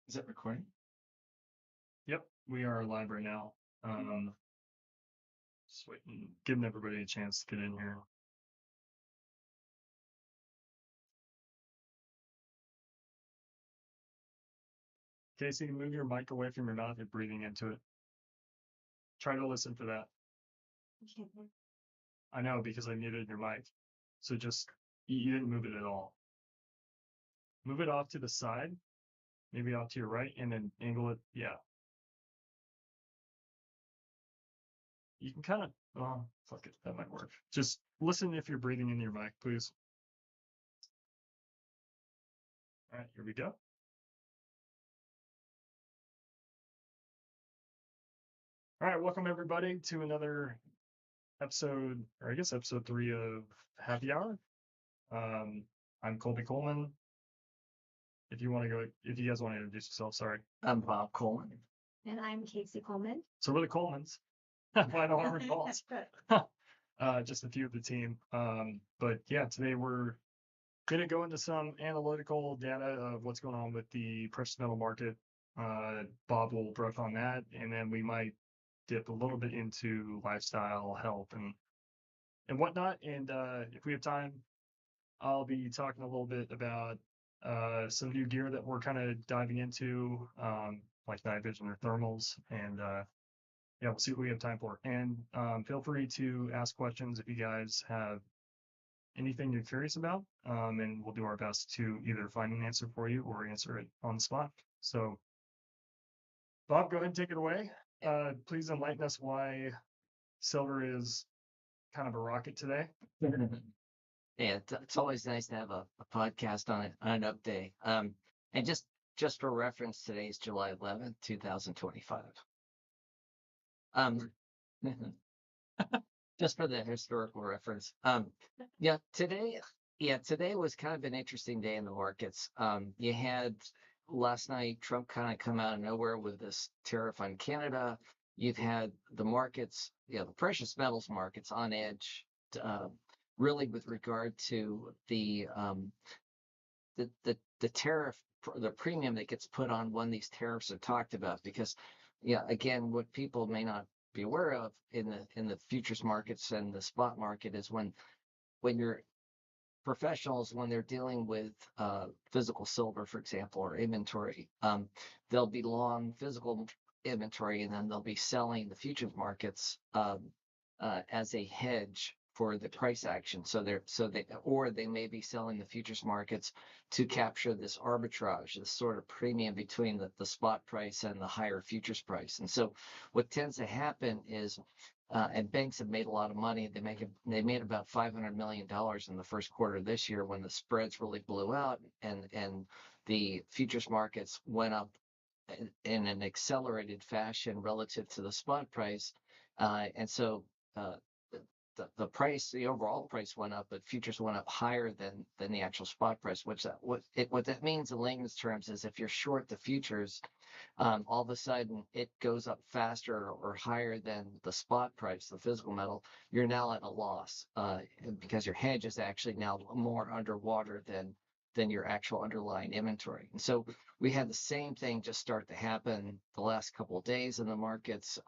Is it recording? Yep, we are live right now. Just waiting, giving everybody a chance to get in here. Casey, move your mic away from your mouth. You're breathing into it. Try to listen for that. I know, because I muted your mic. So just, you didn't move it at all. Move it off to the side, maybe off to your right, and then angle it. Yeah. You can kind of, oh, fuck it, that might work. Just listen if you're breathing in your mic, please. All right, here we go. All right, welcome everybody to another episode, or I guess episode 3 of Happy Hour. I'm Colby Coleman. If you guys want to introduce yourself, sorry. I'm Bob Coleman. And I'm Casey Coleman. So we're the Colemans. I don't have calls. Just a few of the team. But yeah, today we're gonna go into some analytical data of what's going on with the precious metal market. Bob will brush on that, and then we might dip a little bit into lifestyle, health, and whatnot. And if we have time, I'll be talking a little bit about some new gear that we're kind of diving into, like night vision or thermals, and yeah, we'll see what we have time for. And feel free to ask questions if you guys have anything you're curious about, and we'll do our best to either find an answer for you or answer it on the spot. So, Bob, go ahead and take it away. Please enlighten us why silver is kind of a rocket today. Yeah, it's always nice to have a podcast on an update. And just for reference, today is July 11th, 2025. Just for the historical reference. Today was kind of an interesting day in the markets. You had last night Trump kind of come out of nowhere with this tariff on Canada. You've had the markets, the precious metals markets on edge, really with regard to the tariff, the premium that gets put on when these tariffs are talked about. Because, again, what people may not be aware of in the futures markets and the spot market is when your professionals, when they're dealing with physical silver, for example, or inventory, they'll be long physical inventory, and then they'll be selling the futures markets as a hedge for the price action. They may be selling the futures markets to capture this arbitrage, this sort of premium between the spot price and the higher futures price. And so what tends to happen is, and banks have made a lot of money. They made about $500 million in the first quarter of this year when the spreads really blew out and the futures markets went up in an accelerated fashion relative to the spot price. And so the price, the overall price went up, but futures went up higher than the actual spot price. What that means in layman's terms is if you're short the futures, all of a sudden it goes up faster or higher than the spot price, the physical metal, you're now at a loss because your hedge is actually now more underwater than your actual underlying inventory. And so we had the same thing just start to happen the last couple of days in the markets.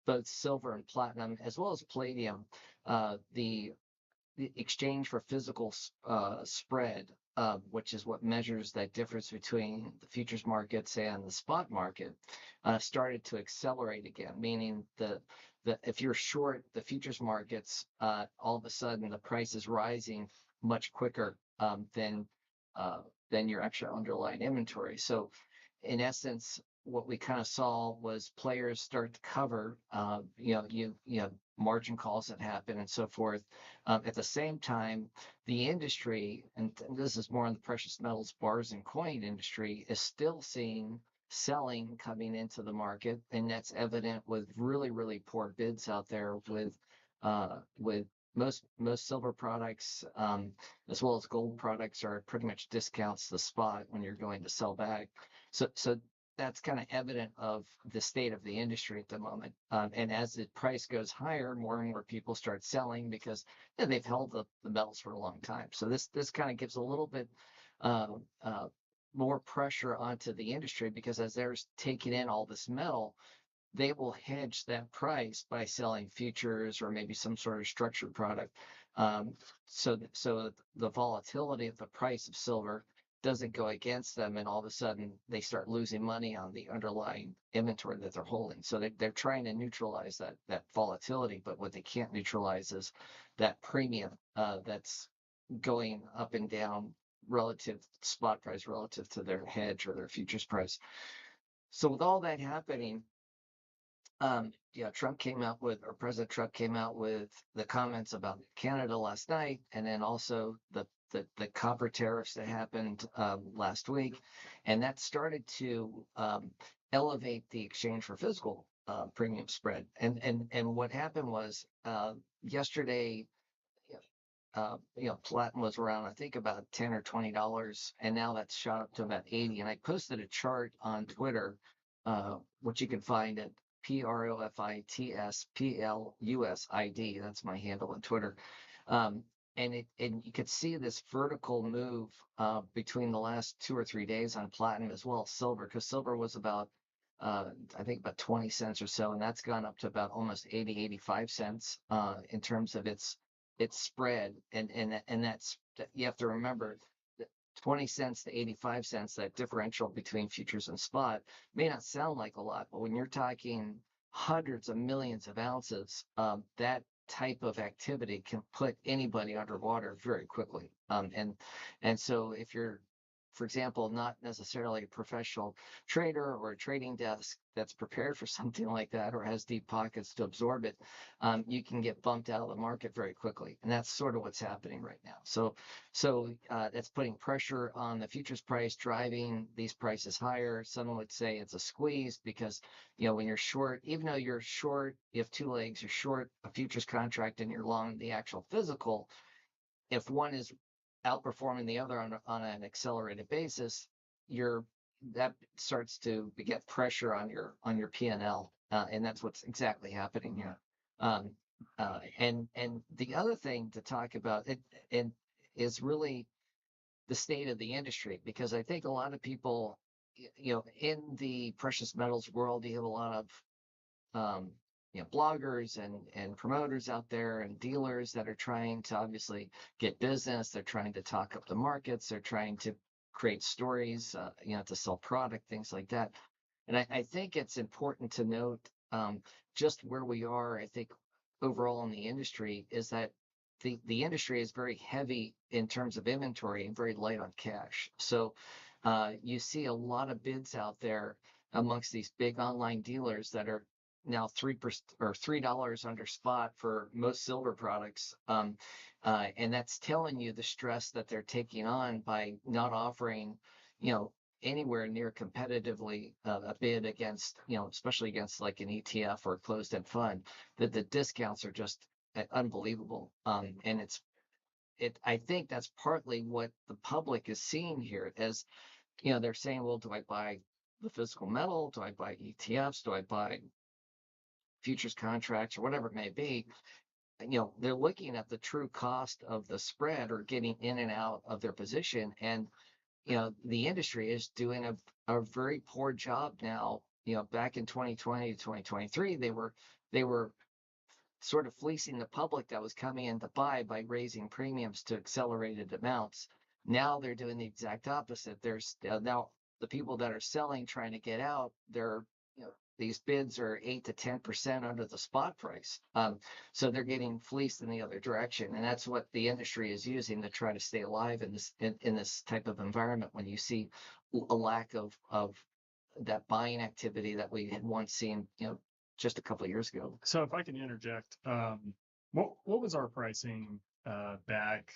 Both silver and platinum, as well as palladium, the exchange for physical spread, which is what measures that difference between the futures markets and the spot market, started to accelerate again, meaning that if you're short the futures markets, all of a sudden the price is rising much quicker than your actual underlying inventory. So in essence, what we kind of saw was players start to cover, margin calls that happen and so forth. At the same time, the industry, and this is more on the precious metals, bars and coin industry, is still seeing selling coming into the market, and that's evident with really, really poor bids out there with most silver products, as well as gold products, are pretty much discounts the spot when you're going to sell back. So that's kind of evident of the state of the industry at the moment. And as the price goes higher, more and more people start selling because they've held the metals for a long time. So this kind of gives a little bit uh, uh, more pressure onto the industry because as they're taking in all this metal, they will hedge that price by selling futures or maybe some sort of structured product. Um, so the volatility of the price of silver doesn't go against them, and all of a sudden they start losing money on the underlying inventory that they're holding. So they're trying to neutralize that volatility, but what they can't neutralize is that premium that's going up and down relative spot price relative to their hedge or their futures price. So with all that happening, Trump came out with, or President Trump came out with the comments about Canada last night, and then also the copper tariffs that happened last week, and that started to elevate the exchange for physical premium spread. And what happened was yesterday, platinum was around I think about $10 or $20, and now that's shot up to about 80. And I posted a chart on Twitter, which you can find at PROFITSPLUSID. That's my handle on Twitter. And you could see this vertical move between the last 2 or 3 days on platinum as well as silver, because silver was about I think about 20 cents or so, and that's gone up to about almost 80, 85 cents in terms of its spread. And that's, you have to remember, 20 cents to 85 cents, that differential between futures and spot may not sound like a lot, but when you're talking hundreds of millions of ounces, that type of activity can put anybody underwater very quickly. And so if you're, for example, not necessarily a professional trader or a trading desk that's prepared for something like that or has deep pockets to absorb it, you can get bumped out of the market very quickly. And that's sort of what's happening right now. So that's putting pressure on the futures price, driving these prices higher. Some would say it's a squeeze because, when you're short, even though you're short, you have two legs, you're short a futures contract and you're long the actual physical. If one is outperforming the other on an accelerated basis, that starts to get pressure on your P&L, and that's what's exactly happening here. And the other thing to talk about it is really the state of the industry, because I think a lot of people, in the precious metals world, you have a lot of um, bloggers and promoters out there and dealers that are trying to obviously get business. They're trying to talk up the markets. They're trying to create stories, to sell product, things like that. And I think it's important to note just where we are. I think overall in the industry is that the industry is very heavy in terms of inventory and very light on cash. So you see a lot of bids out there amongst these big online dealers that are now 3% or $3 under spot for most silver products. And that's telling you the stress that they're taking on by not offering, anywhere near competitively a bid against, especially against like an ETF or a closed-end fund, that the discounts are just unbelievable. And I think that's partly what the public is seeing here as, they're saying, well, do I buy the physical metal? Do I buy ETFs? Do I buy futures contracts or whatever it may be? They're looking at the true cost of the spread or getting in and out of their position. And, the industry is doing a very poor job now. Back in 2020 to 2023, they were sort of fleecing the public that was coming in to buy by raising premiums to accelerated amounts. Now they're doing the exact opposite. There's now the people that are selling, trying to get out, these bids are 8 to 10% under the spot price. So they're getting fleeced in the other direction. And that's what the industry is using to try to stay alive in this type of environment when you see a lack of that buying activity that we had once seen, just a couple of years ago. So if I can interject, what was our pricing back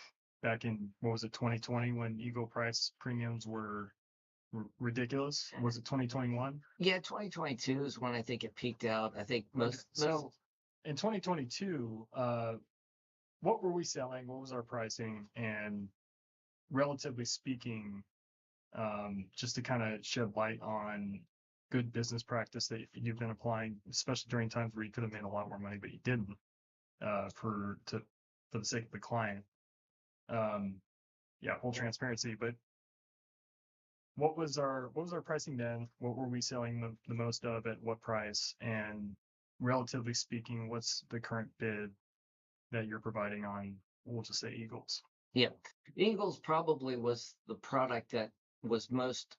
in, what was it, 2020, when Eagle price premiums were ridiculous? Was it 2021? Yeah, 2022 is when I think it peaked out. I think most. So in 2022, what were we selling? What was our pricing? And relatively speaking, just to kind of shed light on good business practice that you've been applying, especially during times where you could have made a lot more money, but you didn't, for the sake of the client. Yeah, full transparency. But what was our pricing then? What were we selling the most of at what price? And relatively speaking, what's the current bid that you're providing on, we'll just say Eagles? Yeah, Eagles probably was the product that was most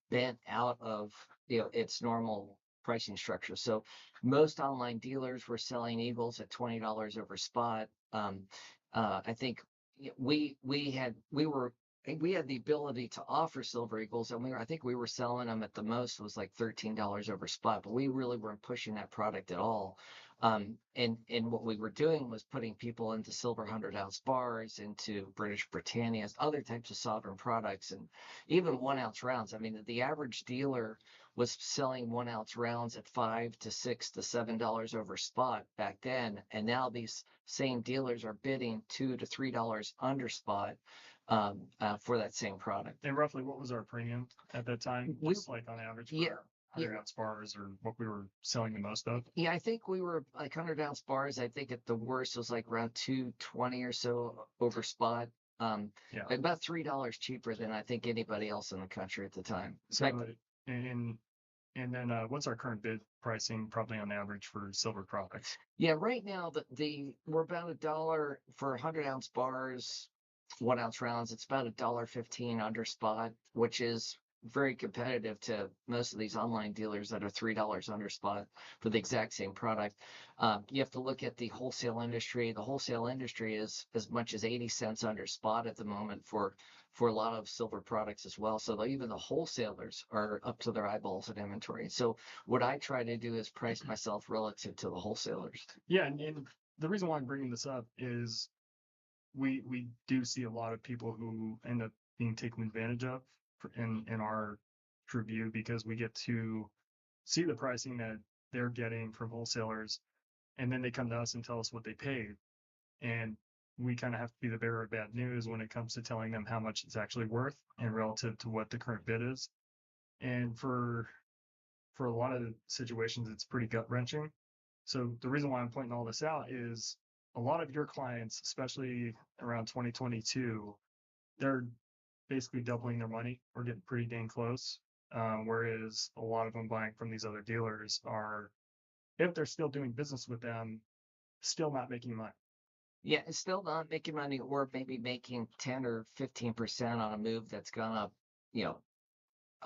bent out of its normal pricing structure. So most online dealers were selling Eagles at $20 over spot. I think we had the ability to offer Silver Eagles, and I think we were selling them at the most was like $13 over spot, but we really weren't pushing that product at all. And what we were doing was putting people into silver 100-ounce bars, into British Britannias, other types of sovereign products, and even 1-ounce rounds. I mean, the average dealer was selling 1-ounce rounds at $5 to $6 to $7 over spot back then, and now these same dealers are bidding $2 to $3 under spot for that same product. And roughly, what was our premium at that time? Just like on average for 100-ounce bars, or what we were selling the most of? Yeah, I think we were like 100-ounce bars. I think at the worst was like around 220 or so over spot. About $3 cheaper than I think anybody else in the country at the time. So, and then what's our current bid pricing, probably on average, for silver products? Yeah, right now we're about $1 for 100-ounce bars, 1-ounce rounds. It's about $1.15 under spot, which is very competitive to most of these online dealers that are $3 under spot for the exact same product. You have to look at the wholesale industry. The wholesale industry is as much as 80 cents under spot at the moment for a lot of silver products as well. So even the wholesalers are up to their eyeballs in inventory. So what I try to do is price myself relative to the wholesalers. Yeah, and the reason why I'm bringing this up is we do see a lot of people who end up being taken advantage of in our review, because we get to see the pricing that they're getting from wholesalers, and then they come to us and tell us what they paid, and we kind of have to be the bearer of bad news when it comes to telling them how much it's actually worth and relative to what the current bid is. And for a lot of situations, it's pretty gut wrenching. So the reason why I'm pointing all this out is a lot of your clients, especially around 2022, they're basically doubling their money or getting pretty dang close. Whereas a lot of them buying from these other dealers are, if they're still doing business with them, still not making money. Yeah, it's still not making money, or maybe making 10 or 15% on a move that's gone up,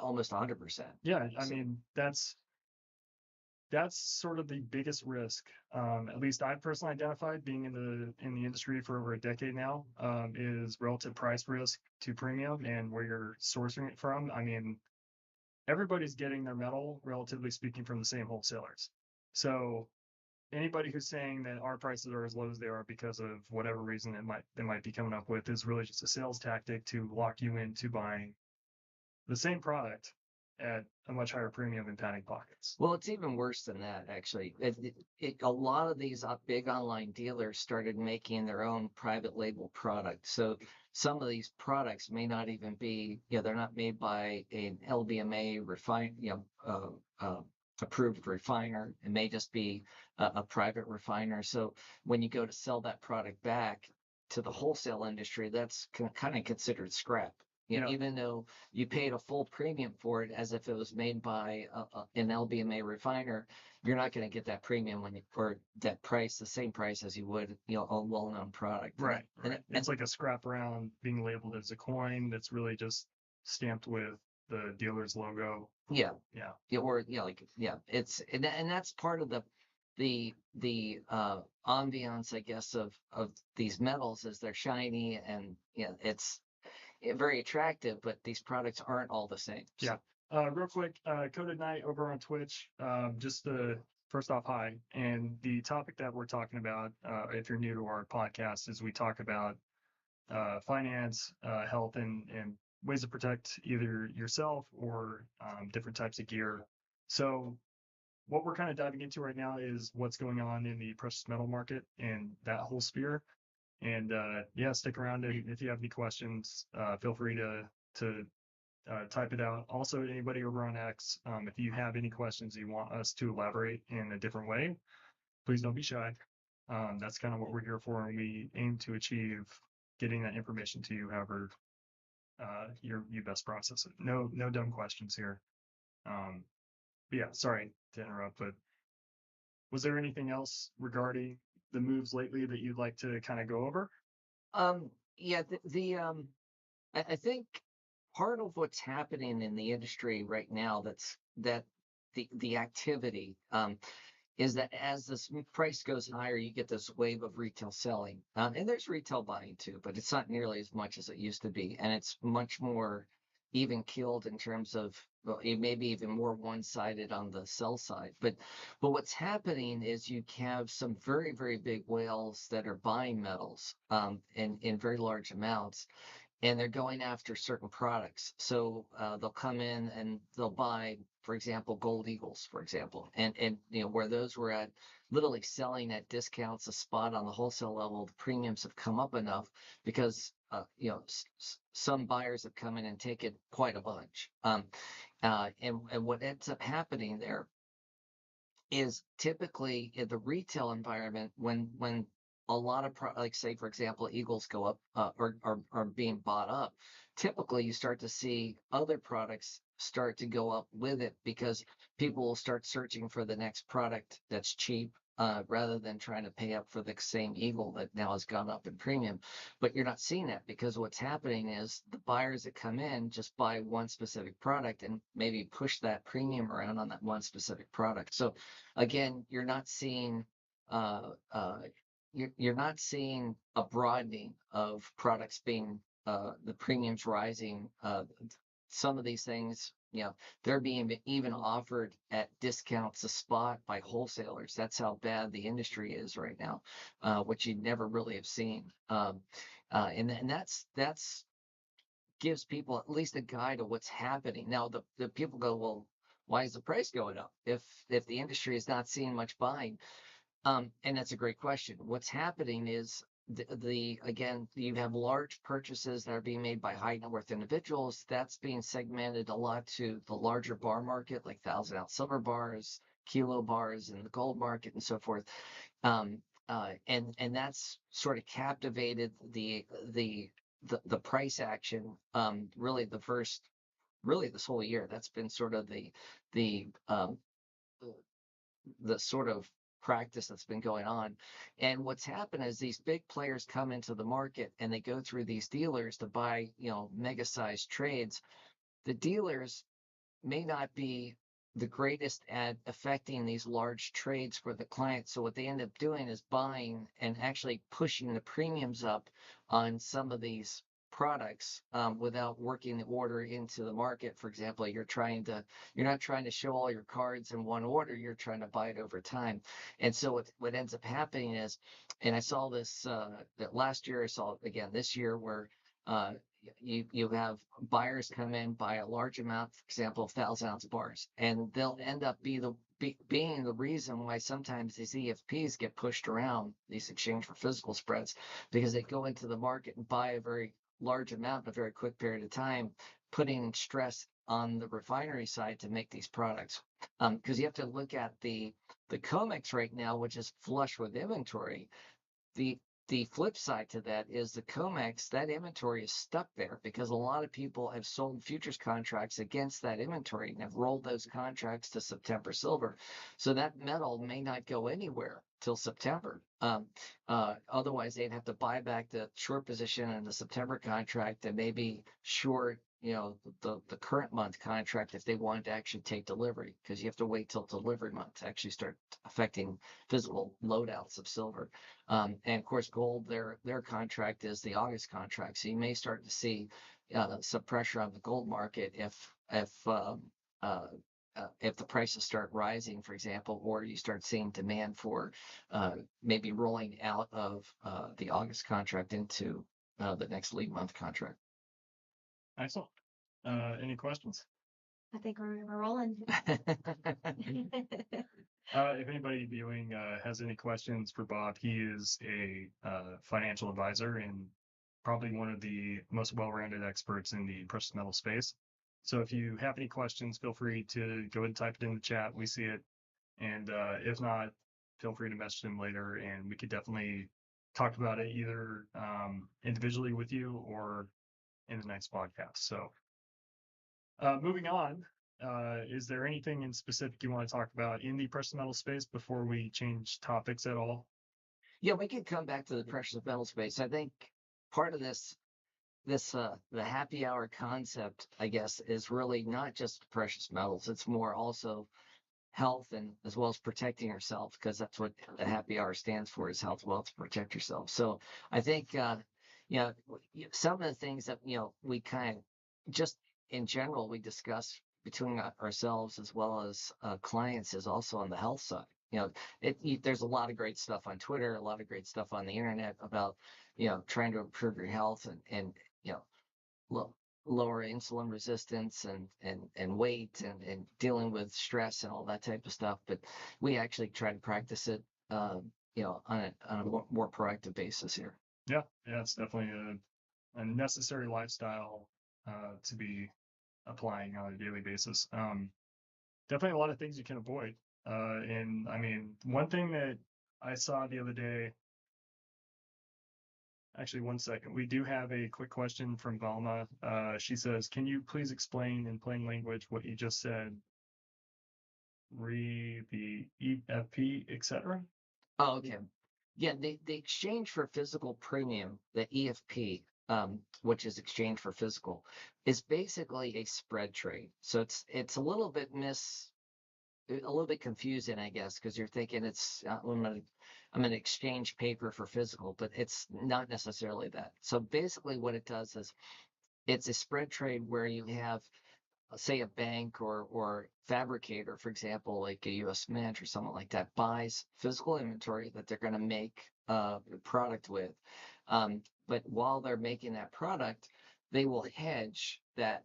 almost 100%. Yeah, I mean, that's sort of the biggest risk. At least I've personally identified, being in the industry for over a decade now, is relative price risk to premium and where you're sourcing it from. I mean, everybody's getting their metal, relatively speaking, from the same wholesalers. So anybody who's saying that our prices are as low as they are because of whatever reason they might be coming up with is really just a sales tactic to lock you into buying the same product at a much higher premium in padding pockets. Well, it's even worse than that, actually. A lot of these big online dealers started making their own private label product. So some of these products may not even be, they're not made by an LBMA approved refiner. It may just be a private refiner. So when you go to sell that product back to the wholesale industry, that's kind of considered scrap. Even though you paid a full premium for it as if it was made by an LBMA refiner, you're not going to get that premium or that price, the same price as you would, a well-known product. Right. It's like a scrap round being labeled as a coin that's really just stamped with the dealer's logo. Yeah. It's and that's part of the ambiance, I guess, of these metals, is they're shiny and it's very attractive, but these products aren't all the same. Yeah. Real quick, Coded Night over on Twitch. Just first off, hi. And the topic that we're talking about, if you're new to our podcast, is we talk about finance, health, and ways to protect either yourself or different types of gear. So what we're kind of diving into right now is what's going on in the precious metal market and that whole sphere. And stick around, and if you have any questions, feel free to type it out. Also, anybody over on X, if you have any questions you want us to elaborate in a different way, please don't be shy. That's kind of what we're here for, and we aim to achieve getting that information to you however you best process it. No dumb questions here. But yeah, sorry to interrupt, but was there anything else regarding the moves lately that you'd like to kind of go over? Yeah, I think part of what's happening in the industry right now that the activity is that as this price goes higher, you get this wave of retail selling. And there's retail buying too, but it's not nearly as much as it used to be. And it's much more even keeled in terms of, well, it may be even more one-sided on the sell side. But what's happening is you have some very, very big whales that are buying metals in very large amounts, and they're going after certain products. So they'll come in and they'll buy, for example, gold eagles, for example, and where those were at literally selling at discounts a spot on the wholesale level, the premiums have come up enough because some buyers have come in and taken quite a bunch. And what ends up happening there is typically in the retail environment when a lot of like say for example eagles go up or are being bought up, typically you start to see other products start to go up with it because people will start searching for the next product that's cheap rather than trying to pay up for the same eagle that now has gone up in premium. But you're not seeing that because what's happening is the buyers that come in just buy one specific product and maybe push that premium around on that one specific product. So again, you're not seeing you're not seeing a broadening of products being the premiums rising. Some of these things, they're being even offered at discounts a spot by wholesalers. That's how bad the industry is right now, which you never really have seen. And that's gives people at least a guide of what's happening. Now the people go, well, why is the price going up if the industry is not seeing much buying? And that's a great question. What's happening is again, you have large purchases that are being made by high net worth individuals. That's being segmented a lot to the larger bar market, like 1,000-ounce silver bars, kilo bars in the gold market, and so forth. And that's sort of captivated the price action. Really, this whole year, that's been sort of the sort of practice that's been going on. And what's happened is these big players come into the market and they go through these dealers to buy, mega sized trades. The dealers may not be the greatest at affecting these large trades for the client. So what they end up doing is buying and actually pushing the premiums up on some of these products without working the order into the market. For example, you're not trying to show all your cards in one order. You're trying to buy it over time. And so what ends up happening is, and I saw this that last year, I saw it again this year, where you have buyers come in, buy a large amount, for example, 1,000-ounce bars, and they'll end up being the reason why sometimes these EFPs get pushed around, these exchange for physical spreads, because they go into the market and buy a very large amount in a very quick period of time, putting stress on the refinery side to make these products. Because you have to look at the COMEX right now, which is flush with inventory. The flip side to that is the COMEX, that inventory is stuck there because a lot of people have sold futures contracts against that inventory and have rolled those contracts to September silver. So that metal may not go anywhere till September. Otherwise, they'd have to buy back the short position in the September contract and maybe short the current month contract if they wanted to actually take delivery, because you have to wait till delivery month to actually start affecting physical loadouts of silver. And of course, gold, their contract is the August contract, so you may start to see some pressure on the gold market if the prices start rising, for example, or you start seeing demand for maybe rolling out of the August contract into the next lead month contract. Excellent. Any questions? I think we're rolling. If anybody viewing has any questions for Bob, he is a financial advisor and probably one of the most well-rounded experts in the precious metal space. So if you have any questions, feel free to go ahead and type it in the chat. We see it. And if not, feel free to message him later, and we could definitely talk about it either individually with you or in the next podcast. So moving on, is there anything in specific you want to talk about in the precious metal space before we change topics at all? Yeah, we could come back to the precious metal space. I think part of the happy hour concept, I guess, is really not just precious metals. It's more also health and as well as protecting yourself, because that's what the happy hour stands for, is health, wealth, protect yourself. So I think you know some of the things that we kind of just in general we discuss between ourselves as well as clients is also on the health side. There's a lot of great stuff on Twitter, a lot of great stuff on the internet about trying to improve your health and you know lo- lower insulin resistance and weight and dealing with stress and all that type of stuff. But we actually try to practice it, on a more proactive basis here. Yeah, it's definitely a necessary lifestyle to be applying on a daily basis. Definitely a lot of things you can avoid. And I mean, one thing that I saw the other day, actually, one second, we do have a quick question from Valma. She says, can you please explain in plain language what you just said? The EFP, etc. Oh, okay. Yeah, the exchange for physical premium, the EFP, which is exchange for physical, is basically a spread trade. So it's a little bit confusing, I guess, because you're thinking I'm gonna exchange paper for physical, but it's not necessarily that. So basically, what it does is it's a spread trade where you have, say, a bank or fabricator, for example, like a U.S. Mint or someone like that, buys physical inventory that they're going to make the product with. But while they're making that product, they will hedge that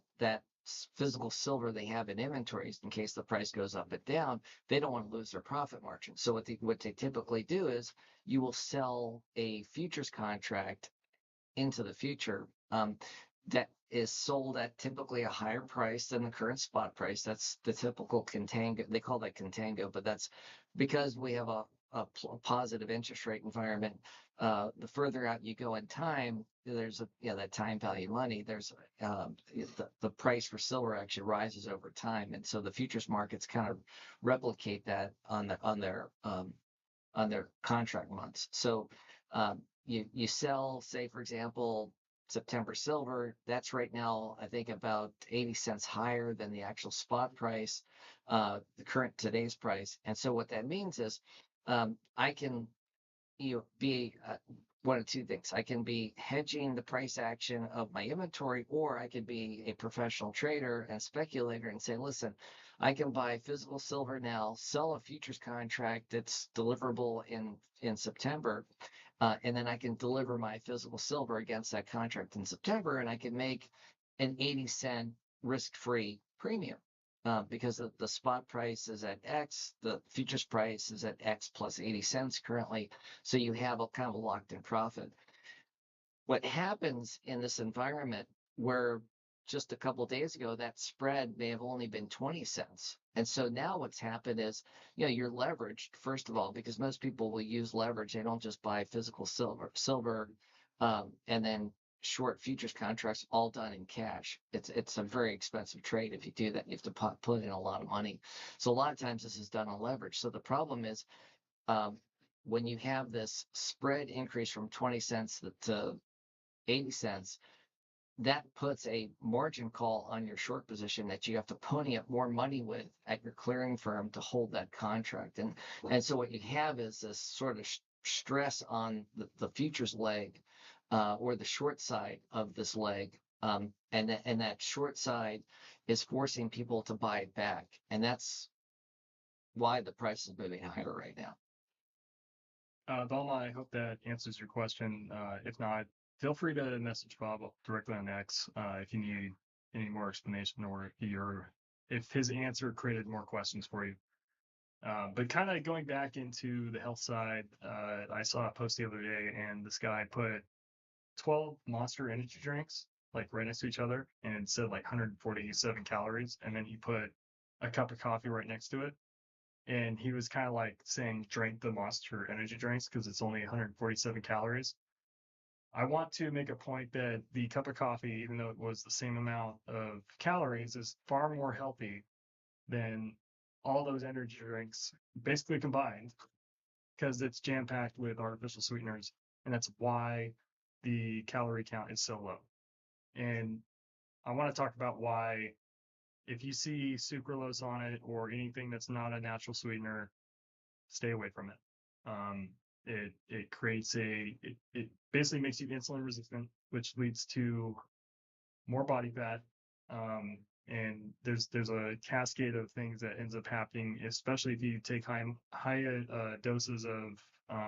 physical silver they have in inventories in case the price goes up and down. They don't want to lose their profit margin. So what they typically do is you will sell a futures contract into the future, that is sold at typically a higher price than the current spot price. That's the typical contango. They call that contango, but that's because we have a positive interest rate environment. The further out you go in time, there's that time value money. There's the price for silver actually rises over time, and so the futures markets kind of replicate that on their contract months. So you sell, say, for example, September silver. That's right now, I think, about 80 cents higher than the actual spot price, the current today's price. And so what that means is I can be one of two things. I can be hedging the price action of my inventory, or I could be a professional trader and speculator and say, listen, I can buy physical silver now, sell a futures contract that's deliverable in September, and then I can deliver my physical silver against that contract in September, and I can make an 80-cent risk-free premium. Because the spot price is at X, the futures price is at X plus 80 cents currently. So you have a kind of a locked in profit. What happens in this environment where just a couple of days ago, that spread may have only been 20 cents. And so now what's happened is, you're leveraged, first of all, because most people will use leverage. They don't just buy physical silver, and then short futures contracts all done in cash. It's a very expensive trade. If you do that, you have to put in a lot of money. So a lot of times this is done on leverage. So the problem is, when you have this spread increase from 20 cents to 80 cents, that puts a margin call on your short position that you have to pony up more money with at your clearing firm to hold that contract. And so what you have is this sort of stress on the futures leg, or the short side of this leg. And that short side is forcing people to buy it back. And that's why the price is moving higher right now. Velma, I hope that answers your question. If not, feel free to message Bob directly on X if you need any more explanation, or if his answer created more questions for you. But kind of going back into the health side, I saw a post the other day, and this guy put 12 Monster energy drinks like right next to each other, and it said like 147 calories, and then he put a cup of coffee right next to it. And he was kind of like saying, drink the Monster energy drinks because it's only 147 calories. I want to make a point that the cup of coffee, even though it was the same amount of calories, is far more healthy than all those energy drinks basically combined because it's jam packed with artificial sweeteners. And that's why the calorie count is so low. And I want to talk about why, if you see sucralose on it or anything that's not a natural sweetener, stay away from it. It creates it basically makes you insulin resistant, which leads to more body fat. And there's a cascade of things that ends up happening, especially if you take high doses of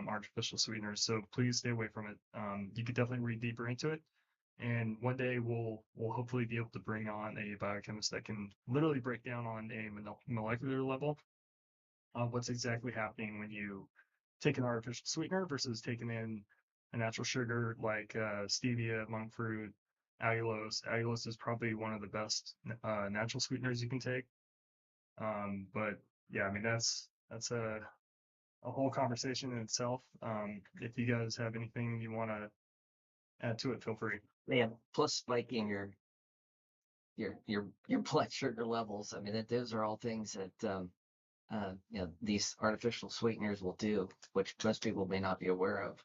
artificial sweeteners. So please stay away from it. You could definitely read deeper into it. And one day we'll hopefully be able to bring on a biochemist that can literally break down on a molecular level what's exactly happening when you take an artificial sweetener versus taking in a natural sugar like stevia, monk fruit, allulose. Allulose is probably one of the best natural sweeteners you can take. But yeah, I mean that's a whole conversation in itself. If you guys have anything you want to add to it, feel free. Yeah. Plus spiking your blood sugar levels. I mean, those are all things that these artificial sweeteners will do, which most people may not be aware of.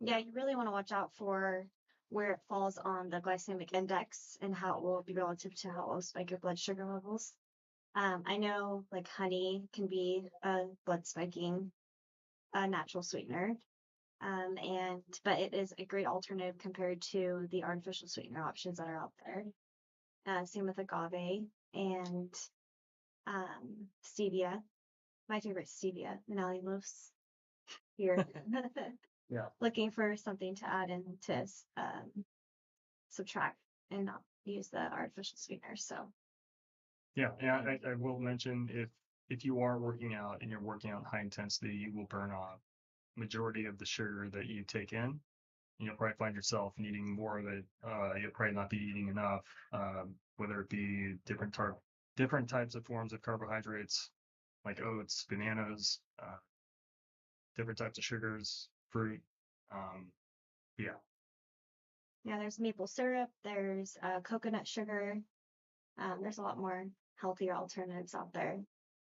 Yeah, you really want to watch out for where it falls on the glycemic index and how it will be relative to how it will spike your blood sugar levels. I know like honey can be a blood spiking natural sweetener. But it is a great alternative compared to the artificial sweetener options that are out there. Same with agave and stevia. My favorite stevia and allulose. Here, Yeah. looking for something to add in to subtract and not use the artificial sweetener. So Yeah, I will mention if you are working out and you're working out high intensity, you will burn off majority of the sugar that you take in. You'll probably find yourself needing more of it. You'll probably not be eating enough, whether it be different types of forms of carbohydrates like oats, bananas, different types of sugars, fruit. Yeah. yeah, there's maple syrup, there's coconut sugar. There's a lot more healthier alternatives out there.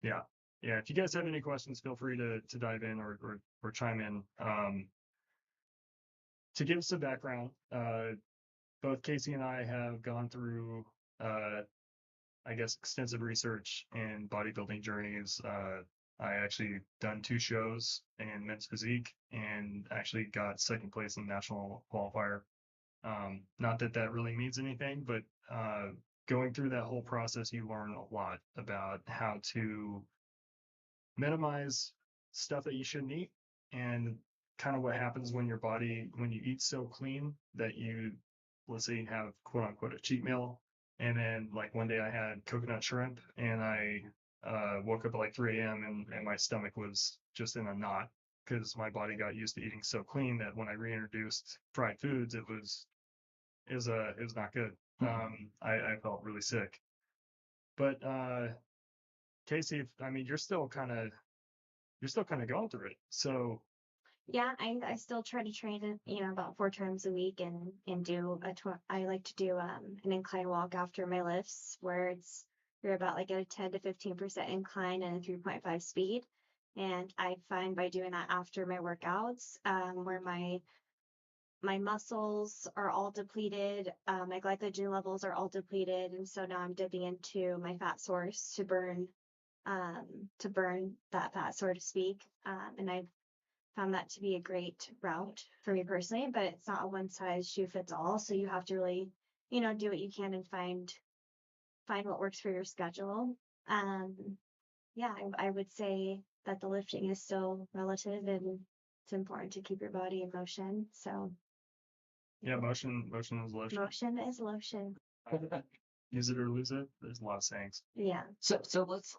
Yeah. Yeah. If you guys have any questions, feel free to dive in or chime in. To give some background, both Casey and I have gone through, I guess, extensive research and bodybuilding journeys. I actually done 2 shows in men's physique and actually got second place in the national qualifier. Not that that really means anything, but going through that whole process, you learn a lot about how to minimize stuff that you shouldn't eat and kind of what happens when when you eat so clean that you, let's say, you have quote unquote a cheat meal. And then like one day I had coconut shrimp and I woke up at like 3 a.m. and my stomach was just in a knot because my body got used to eating so clean that when I reintroduced fried foods, it was not good. I felt really sick. But Casey, I mean, you're still kind of going through it. So Yeah, I still try to train, about 4 times a week and do I like to do an incline walk after my lifts where you're about like at a 10 to 15% incline and a 3.5 speed. And I find by doing that after my workouts, where my muscles are all depleted, my glycogen levels are all depleted, and so now I'm dipping into my fat source to burn that fat, so to speak. And I've found that to be a great route for me personally, but it's not a one size shoe fits all. So you have to really, do what you can and find what works for your schedule. Yeah, I would say that the lifting is still relative and it's important to keep your body in motion. So yeah, motion is lotion. motion is lotion. Use it or lose it. There's a lot of sayings. Yeah. So let's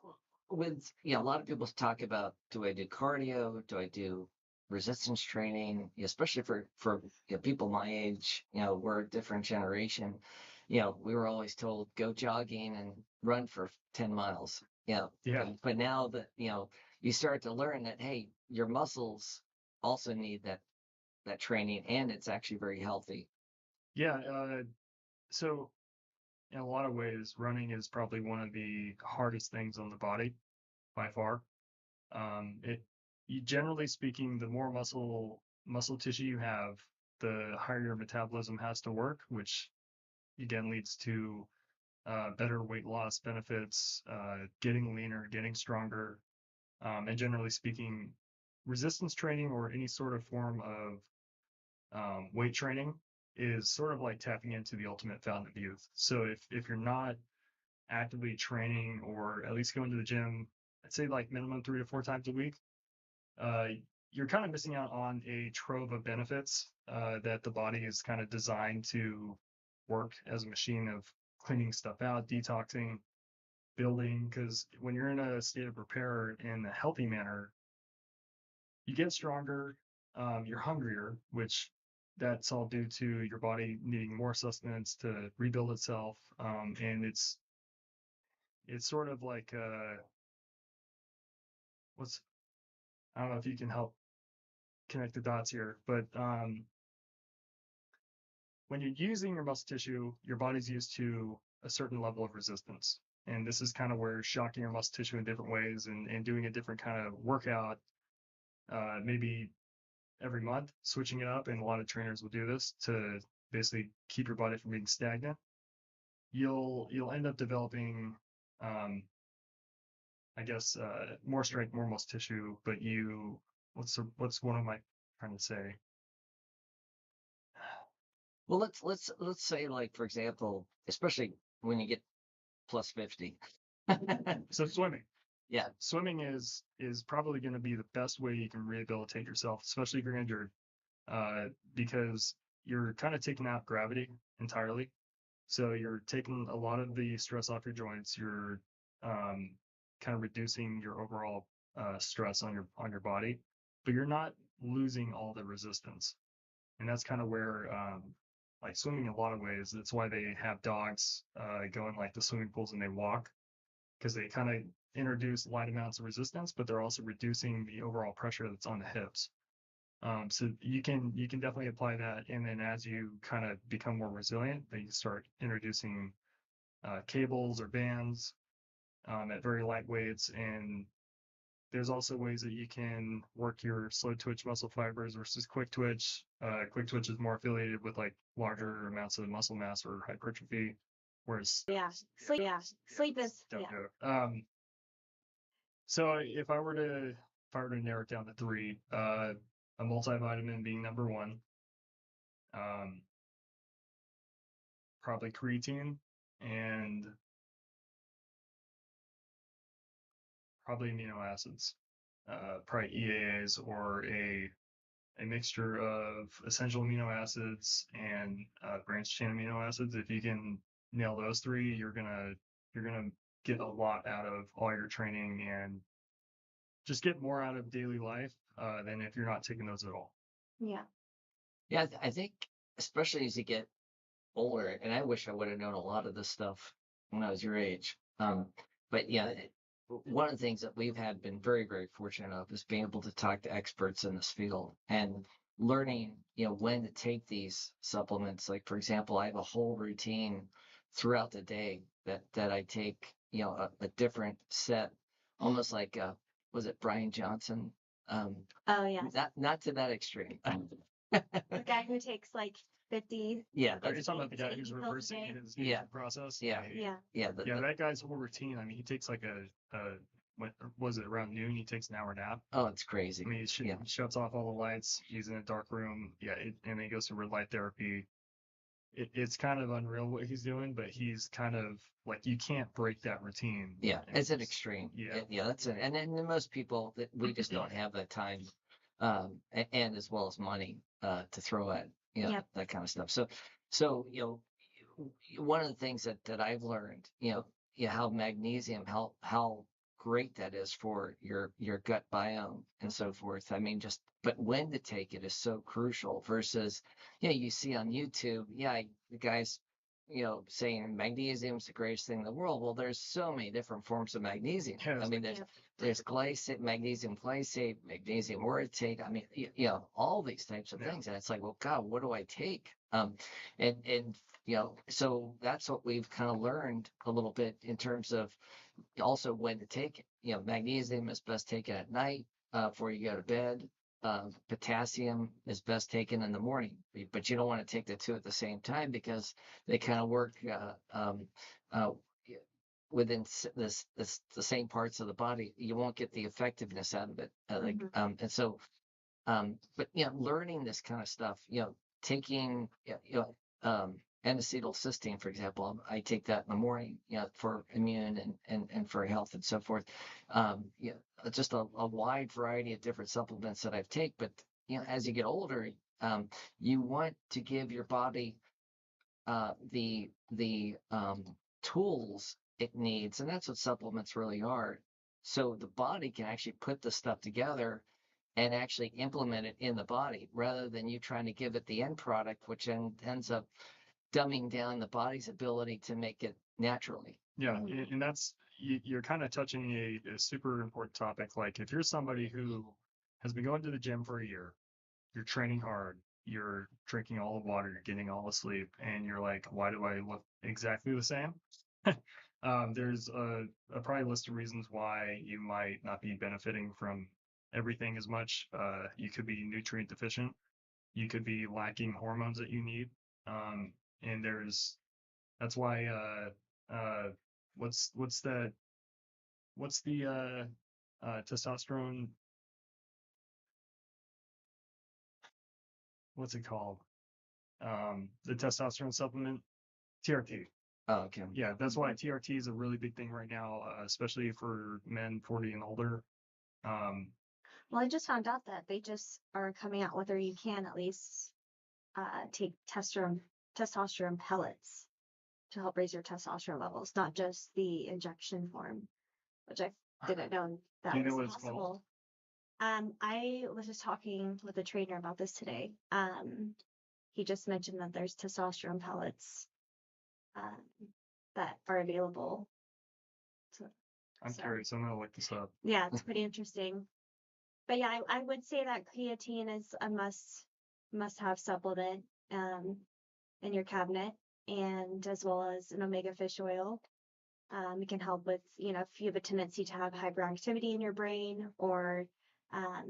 a lot of people talk about, do I do cardio? Do I do resistance training, especially for people my age. We're a different generation. We were always told go jogging and run for 10 miles. Yeah. But now that you start to learn that, hey, your muscles also need that training, and it's actually very healthy. Yeah. So in a lot of ways, running is probably one of the hardest things on the body by far. Generally speaking, the more muscle tissue you have, the higher your metabolism has to work, which again leads to better weight loss benefits, getting leaner, getting stronger, and generally speaking, resistance training or any sort of form of weight training is sort of like tapping into the ultimate fountain of youth. So if you're not actively training or at least going to the gym, I'd say like minimum 3 to 4 times a week, uh, you're kind of missing out on a trove of benefits that the body is kind of designed to work as a machine of cleaning stuff out, detoxing, building. Because when you're in a state of repair in a healthy manner, you get stronger, you're hungrier, which that's all due to your body needing more sustenance to rebuild itself. And it's sort of like what's I don't know if you can help connect the dots here, but when you're using your muscle tissue, your body's used to a certain level of resistance. And this is kind of where shocking your muscle tissue in different ways and doing a different kind of workout, maybe every month, switching it up. And a lot of trainers will do this to basically keep your body from being stagnant. You'll end up developing, um, I guess, more strength, more muscle tissue. But what's one of my trying to say? Well, let's say, like, for example, especially when you get plus 50. So swimming. Yeah. Swimming is probably going to be the best way you can rehabilitate yourself, especially if you're injured, because you're kind of taking out gravity entirely. So you're taking a lot of the stress off your joints. You're kind of reducing your overall stress on your body, but you're not losing all the resistance. And that's kind of where like swimming in a lot of ways. That's why they have dogs go in like the swimming pools and they walk, because they kind of introduce light amounts of resistance, but they're also reducing the overall pressure that's on the hips. So you can definitely apply that, and then as you kind of become more resilient, then you start introducing cables or bands at very light weights. And there's also ways that you can work your slow twitch muscle fibers versus quick twitch. Quick twitch is more affiliated with like larger amounts of muscle mass or hypertrophy, whereas sleep is so if I were to narrow it down to three, a multivitamin being number one, um, probably creatine, and probably amino acids, probably EAAs or a mixture of essential amino acids and branched chain amino acids. If you can nail those three, you're gonna get a lot out of all your training and just get more out of daily life than if you're not taking those at all. Yeah. Yeah, I think especially as you get older, and I wish I would have known a lot of this stuff when I was your age. But yeah, one of the things that we've had been very, very fortunate of is being able to talk to experts in this field and learning, when to take these supplements. Like, for example, I have a whole routine throughout the day that I take, a different set, almost like was it Brian Johnson? Oh yeah. Not to that extreme. The guy who takes like 50. Yeah, Are you talking about the guy who's reversing his aging process? Yeah. Yeah. That guy's whole routine. I mean, he takes like what was it, around noon? He takes an hour nap. Oh, it's crazy. I mean, he shuts off all the lights. He's in a dark room. Yeah, and then he goes through red light therapy. It's kind of unreal what he's doing, but he's kind of like, you can't break that routine. Yeah, it's an extreme. Yeah. That's it. And then most people that we just don't have that time, and as well as money, to throw at, that kind of stuff. So, one of the things that I've learned, how magnesium, how great that is for your gut biome and so forth. I mean, but when to take it is so crucial versus, you see on YouTube, the guys, saying magnesium is the greatest thing in the world. Well, there's so many different forms of magnesium. Yeah, I mean, there's glycate, magnesium glycate, magnesium orotate. I mean, all these types of things. And it's like, well, God, what do I take? And so that's what we've kind of learned a little bit in terms of also when to take it. Magnesium is best taken at night before you go to bed. Potassium is best taken in the morning, but you don't want to take the two at the same time because they kind of work uh, within the same parts of the body. You won't get the effectiveness out of it. And so, but learning this kind of stuff, taking, N-acetylcysteine, for example, I take that in the morning, for immune and for health and so forth. Just a wide variety of different supplements that I've taken. But as you get older, you want to give your body the tools it needs, and that's what supplements really are. So the body can actually put the stuff together and actually implement it in the body rather than you trying to give it the end product, which ends up dumbing down the body's ability to make it naturally. Yeah, and that's you're kind of touching a super important topic. Like if you're somebody who has been going to the gym for a year, you're training hard, you're drinking all the water, you're getting all the sleep, and you're like, why do I look exactly the same? There's a probably list of reasons why you might not be benefiting from everything as much. You could be nutrient deficient. You could be lacking hormones that you need. And that's why what's the testosterone, what's it called? The testosterone supplement, TRT. Oh, okay. Yeah, that's why TRT is a really big thing right now, especially for men 40 and older. Well, I just found out that they just are coming out with, or you can at least take testosterone pellets to help raise your testosterone levels, not just the injection form, which I didn't know that Do you know was what it's called? possible. I was just talking with a trainer about this today. He just mentioned that there's testosterone pellets that are available. I'm curious. I'm gonna look this up. Yeah, it's pretty interesting. But yeah, I would say that creatine is a must-have supplement in your cabinet, and as well as an omega fish oil. It can help with, if you have a tendency to have hyperactivity in your brain, or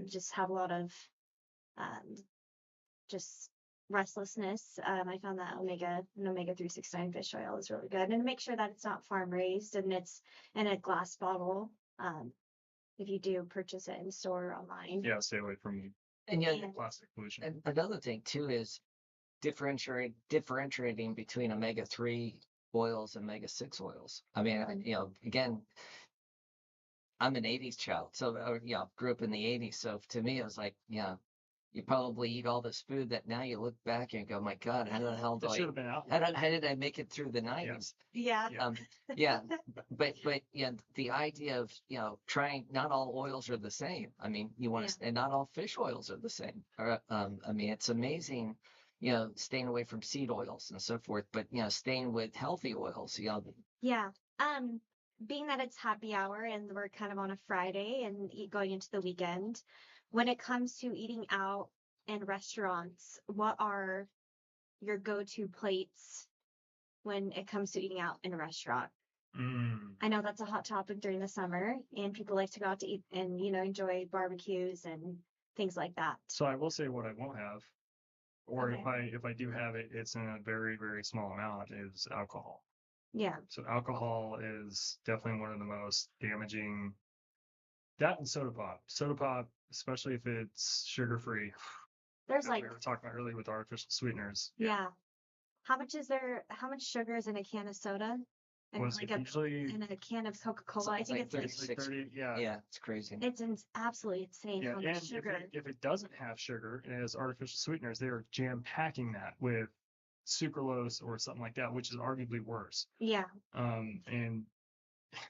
just have a lot of just restlessness. I found that an omega 369 fish oil is really good, and make sure that it's not farm raised and it's in a glass bottle. If you do purchase it in store or online. Yeah, stay away from And plastic pollution. and another thing too is differentiating between omega-3 oils and omega-6 oils. I mean, again, I'm an 80s child, so grew up in the 80s. So to me, it was like, you probably eat all this food that now you look back and go, my God, how the hell It should have been out. how did I make it through the 90s? Yeah. But the idea of, trying, not all oils are the same. I mean, and not all fish oils are the same. I mean, it's amazing, staying away from seed oils and so forth, but, staying with healthy oils, Yeah. Being that it's happy hour and we're kind of on a Friday and going into the weekend, when it comes to eating out in restaurants, what are your go-to plates when it comes to eating out in a restaurant? I know that's a hot topic during the summer, and people like to go out to eat and, enjoy barbecues and things like that. So I will say what I won't have, or Okay. if I do have it, it's in a very, very small amount, is alcohol. Yeah. So alcohol is definitely one of the most damaging. That and soda pop. Soda pop, especially if it's sugar free. There's We were talking about earlier with artificial sweeteners. Yeah. How much sugar is in a can of soda? And Was usually in a can of Coca-Cola? I think like it's 36. 30, yeah. Yeah, it's crazy. It's absolutely insane Yeah, how and much sugar. if it doesn't have sugar and it has artificial sweeteners, they are jam packing that with sucralose or something like that, which is arguably worse. Yeah. And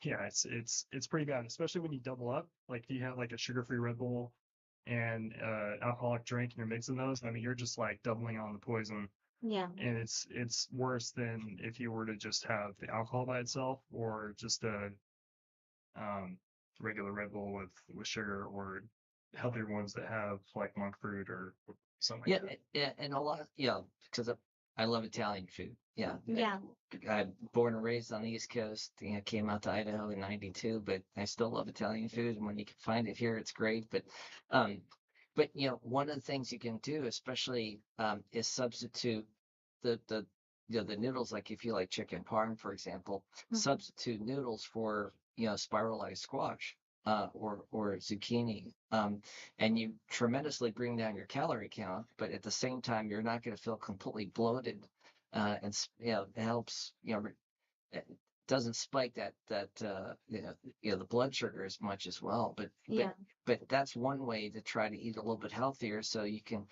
yeah, it's pretty bad, especially when you double up. Like you have like a sugar-free Red Bull and alcoholic drink, and you're mixing those. I mean, you're just like doubling on the poison, Yeah. and it's worse than if you were to just have the alcohol by itself, or just a um, regular Red Bull with sugar, or healthier ones that have like monk fruit or something Yeah, like that. and a lot, because I love Italian food. Yeah, Yeah. I'm born and raised on the East Coast. Came out to Idaho in '92, but I still love Italian food. And when you can find it here, it's great. Um, but one of the things you can do, especially, is substitute the the noodles. Like if you like chicken parm, for example, Mhm. substitute noodles for spiralized squash. Or zucchini, and you tremendously bring down your calorie count, but at the same time, you're not going to feel completely bloated, and it helps, it doesn't spike the blood sugar as much as well. Yeah. But that's one way to try to eat a little bit healthier, so you can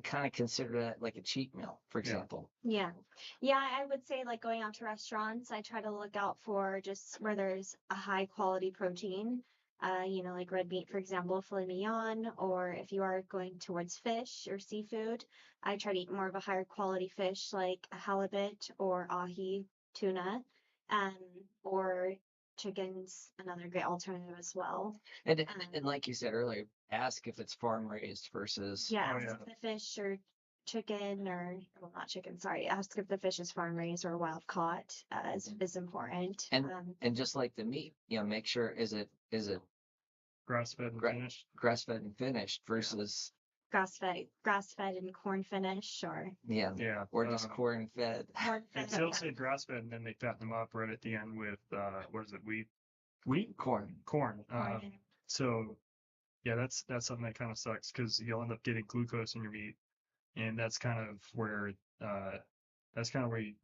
kind of consider that like a cheat meal, for Yeah. example. Yeah. Yeah, I would say like going out to restaurants, I try to look out for just where there's a high quality protein. Like red meat, for example, filet mignon, or if you are going towards fish or seafood, I try to eat more of a higher quality fish like a halibut or ahi tuna, um, or chicken's another great alternative as well. And Um, and like you said earlier, ask if it's farm raised versus Yeah, Oh ask yeah, if the fish or chicken or, well, not chicken, sorry. Ask if the fish is farm raised or wild caught, is important. and and just like the meat, make sure is it grass-fed and gra finished. grass fed and finished Yeah. versus Grass fed and corn finish or yeah Yeah. or just corn fed. corn And fed. they'll say grass-fed, and then they fatten them up right at the end with what is it, wheat, Corn. corn. Corn. So yeah, that's something that kind of sucks because you'll end up getting glucose in your meat, and uh, that's kind of where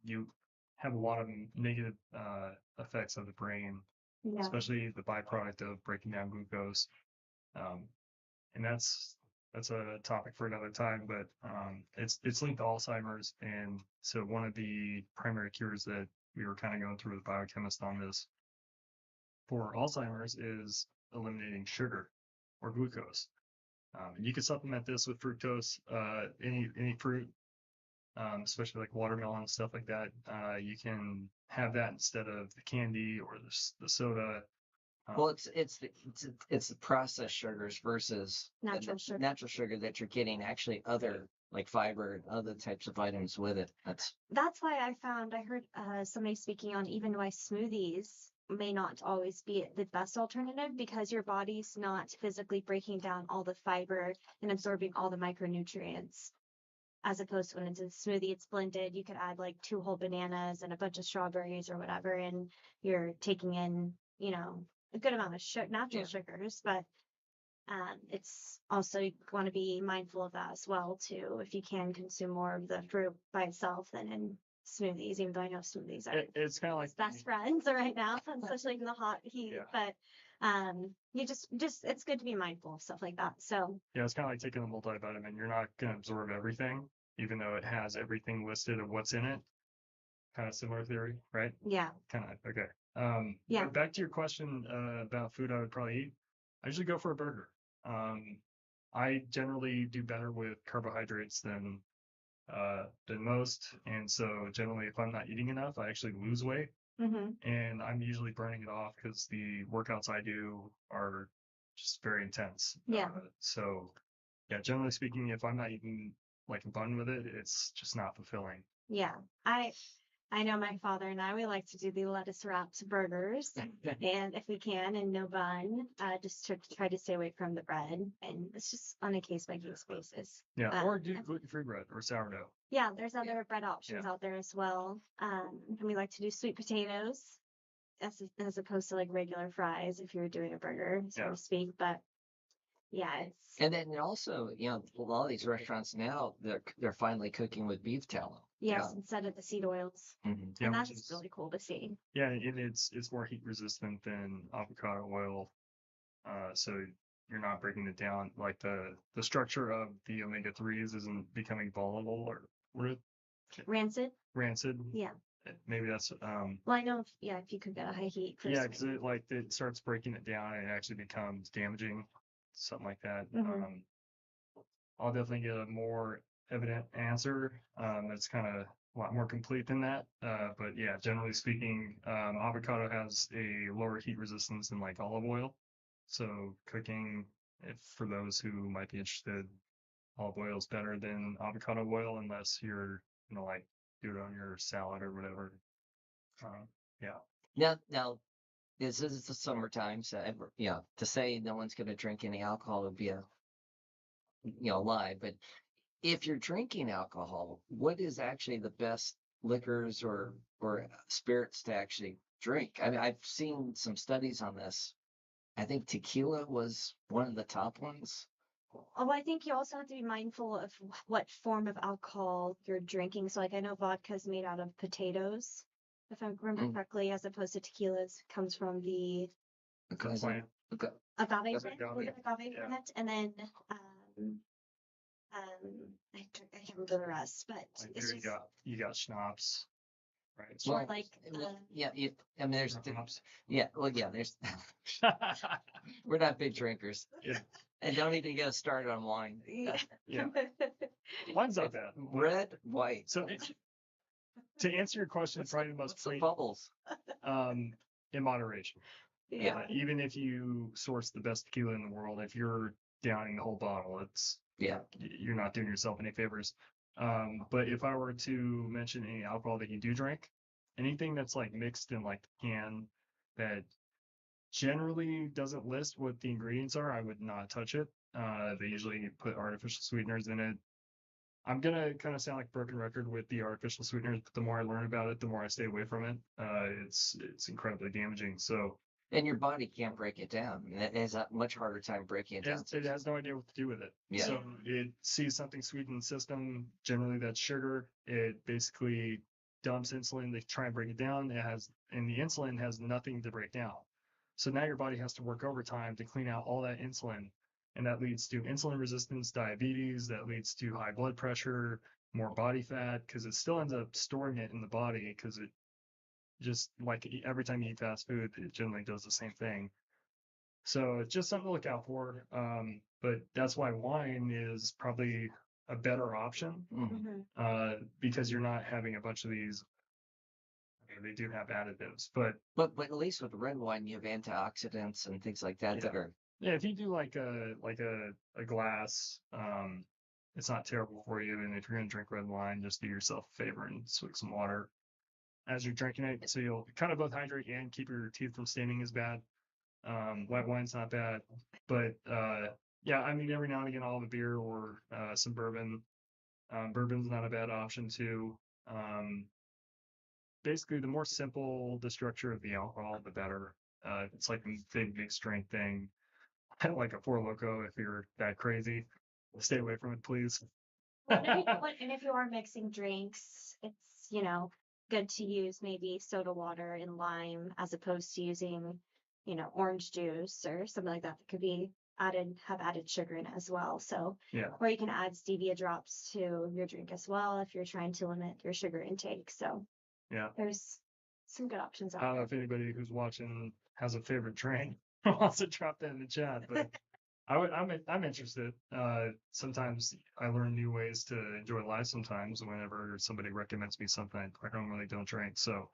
you have a lot of negative effects of the brain, Yeah. especially the byproduct of breaking down glucose. Um, and that's a topic for another time, but it's linked to Alzheimer's, and so one of the primary cures that we were kind of going through with biochemist on this for Alzheimer's is eliminating sugar or glucose. And you can supplement this with fructose, any fruit, especially like watermelon and stuff like that. You can have that instead of the candy or the soda. Well, it's the processed sugars versus Natural sugar. natural sugar that you're getting actually other like fiber and other types of vitamins with it. That's why I heard somebody speaking on even why smoothies may not always be the best alternative because your body's not physically breaking down all the fiber and absorbing all the micronutrients. As opposed to when it's a smoothie, it's blended. You could add like 2 whole bananas and a bunch of strawberries or whatever, and you're taking in, a good amount of natural Yeah. sugars, but it's also you want to be mindful of that as well too. If you can consume more of the fruit by itself than in smoothies, even though I know smoothies are It's kind of like best friends right now, especially in the hot heat. Yeah. But you just it's good to be mindful of stuff like that. So Yeah, it's kind of like taking a multivitamin. You're not going to absorb everything, even though it has everything listed of what's in it. Kind of similar theory, right? yeah, Kind of, okay. Yeah. But back to your question about food I would probably eat. I usually go for a burger. I generally do better with carbohydrates than most, and so generally, if I'm not eating enough, I actually lose weight, and I'm usually burning it off because the workouts I do are just very intense. Yeah. So yeah, generally speaking, if I'm not eating like a bun with it, it's just not fulfilling. yeah. I know my father and I, we like to do the lettuce wrapped burgers, and if we can, and no bun, just to try to stay away from the bread, and it's just on a case by case basis. Yeah, or do gluten-free bread or sourdough. Yeah, there's other bread options out there as well. And we like to do sweet potatoes as opposed to like regular fries if you're doing a burger, so to speak. But yeah, it's And then also, a lot of these restaurants now they're finally cooking with beef tallow. yes, instead of the seed oils. Mhm. Yeah, And which that's is really cool to see. yeah, and it's more heat resistant than avocado oil. So you're not breaking it down. Like the structure of the omega-3s isn't becoming volatile or Rancid? rancid. Yeah. maybe that's Well, I know if you could get a high heat for yeah, because swimming. it starts breaking it down and it actually becomes damaging, something like that. Mhm. I'll definitely get a more evident answer. That's kind of a lot more complete than that. But yeah, generally speaking, avocado has a lower heat resistance than like olive oil. So cooking, if for those who might be interested, olive oil is better than avocado oil unless you're like do it on your salad or whatever. Yeah. Now, this is the summertime, so to say no one's going to drink any alcohol would be a lie. But if you're drinking alcohol, what is actually the best liquors or spirits to actually drink? I mean, I've seen some studies on this. I think tequila was one of the top ones. Oh, I think you also have to be mindful of what form of alcohol you're drinking. So, like, I know vodka is made out of potatoes, if I remember Mm. correctly, as opposed to tequila's comes from the Okay, Plant. okay. agave That's plant, agave. agave Yeah. plant, and then I can't remember the rest, but Like it's there just you got schnapps, right? or Well, like yeah, I mean, there's Schnapps. there's we're not big drinkers, Yeah. and don't even get us started on wine. Yeah. Wine's not bad. Red, white, So to answer your question, what's probably the most what's the plain, bubbles? in moderation. yeah. Even if you source the best tequila in the world, if you're downing the whole bottle, Yeah, you're not doing yourself any favors. But if I were to mention any alcohol that you do drink, anything that's like mixed in like the can that generally doesn't list what the ingredients are, I would not touch it. They usually put artificial sweeteners in it. I'm gonna kind of sound like a broken record with the artificial sweeteners, but the more I learn about it, the more I stay away from it. It's incredibly damaging. So and your body can't break it down. It has a much harder time breaking it down. it has no idea what to do with it. Yeah. So it sees something sweet in the system. Generally, that's sugar. It basically dumps insulin to try and break it down. And the insulin has nothing to break down. So now your body has to work overtime to clean out all that insulin. And that leads to insulin resistance, diabetes, that leads to high blood pressure, more body fat, because it still ends up storing it in the body because it just like every time you eat fast food, it generally does the same thing. So it's just something to look out for. But that's why wine is probably a better option because you're not having a bunch of these. They do have additives, but But at least with red wine, you have antioxidants and things like that that yeah, are yeah. If you do like a glass, it's not terrible for you. And if you're gonna drink red wine, just do yourself a favor and swig some water as you're drinking it, so you'll kind of both hydrate and keep your teeth from staining as bad. White wine's not bad, but yeah, I mean, every now and again, I'll have a beer or some bourbon. Bourbon's not a bad option too. Um, Basically, the more simple the structure of the alcohol, the better. It's like a big mixed drink thing. I don't like a Four Loco if you're that crazy. Stay away from it, please. And if you are mixing drinks, it's, good to use maybe soda water and lime as opposed to using, orange juice or something like that that could be have added sugar in it as well. So, Yeah. or you can add stevia drops to your drink as well if you're trying to limit your sugar intake. So, Yeah. there's some good options out I don't know there. if anybody who's watching has a favorite drink wants to drop that in the chat, but I'm interested. Sometimes I learn new ways to enjoy life. Sometimes whenever somebody recommends me something I normally don't drink, so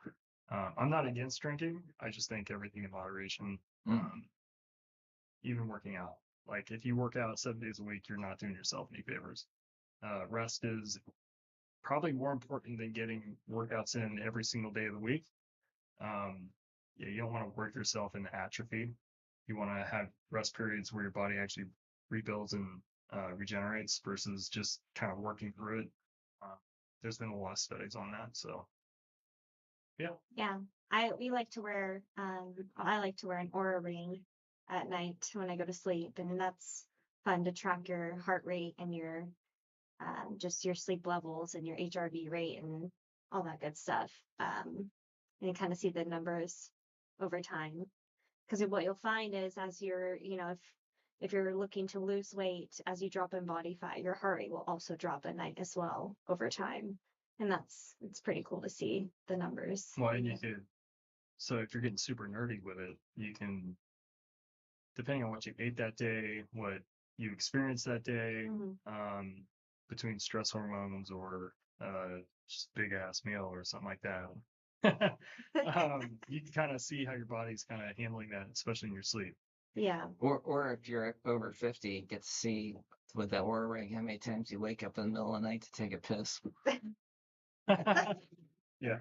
I'm not against drinking. I just think everything in moderation. Even working out, like if you work out 7 days a week, you're not doing yourself any favors. Rest is probably more important than getting workouts in every single day of the week. Yeah, you don't want to work yourself into atrophy. You want to have rest periods where your body actually rebuilds and regenerates versus just kind of working through it. There's been a lot of studies on that. So, yeah. Yeah. I like to wear an Aura ring at night when I go to sleep, and that's fun to track your heart rate and your just your sleep levels and your HRV rate and all that good stuff. And kind of see the numbers over time. Because what you'll find is as you're, if you're looking to lose weight, as you drop in body fat, your heart rate will also drop at night as well over time. And it's pretty cool to see the numbers. Well, and so if you're getting super nerdy with it, you can, depending on what you ate that day, what you experienced that day, between stress hormones or just big ass meal or something like that. You can kind of see how your body's kind of handling that, especially in your sleep. Yeah. Or if you're over 50, get to see with that Oura ring how many times you wake up in the middle of the night to take a piss. Yeah.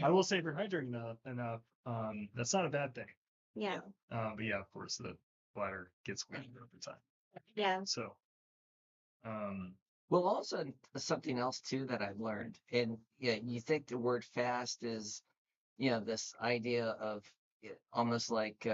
I will say if you're hydrating enough, that's not a bad thing. Yeah. But yeah, of course, the bladder gets weaker over time. Yeah. So, well, also something else too that I've learned, and yeah, you think the word fast is, this idea of almost like